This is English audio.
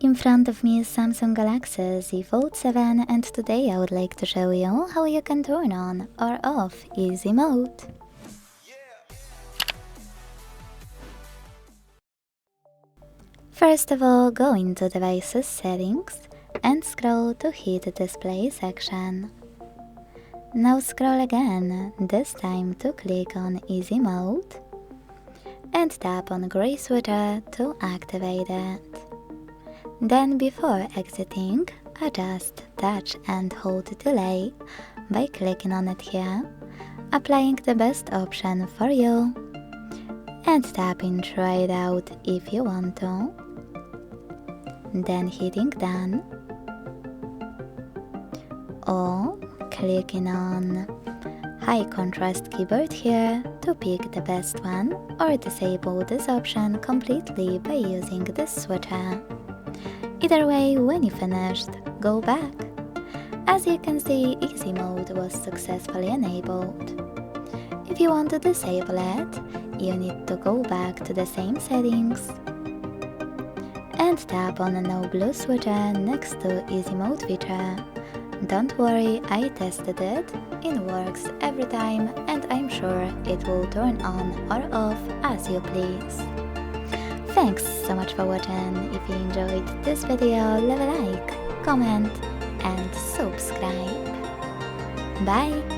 In front of me is Samsung Galaxy Z Fold 7 and today I would like to show you how you can turn on or off easy mode. First of all, go into Devices Settings and scroll to hit Display section. Now scroll again, this time to click on Easy Mode and tap on gray switcher to activate it. Then before exiting, adjust touch and hold delay by clicking on it here, applying the best option for you, and tapping try it out if you want to, then hitting done, or clicking on high contrast keyboard here to pick the best one, or disable this option completely by using this switcher. Either way, when you finished, go back. As you can see, easy mode was successfully enabled. If you want to disable it, you need to go back to the same settings and tap on the no blue switcher next to easy mode feature. Don't worry, I tested it, it works every time and I'm sure it will turn on or off as you please. Thanks so much for watching. If you enjoyed this video, leave a like, comment and subscribe. Bye!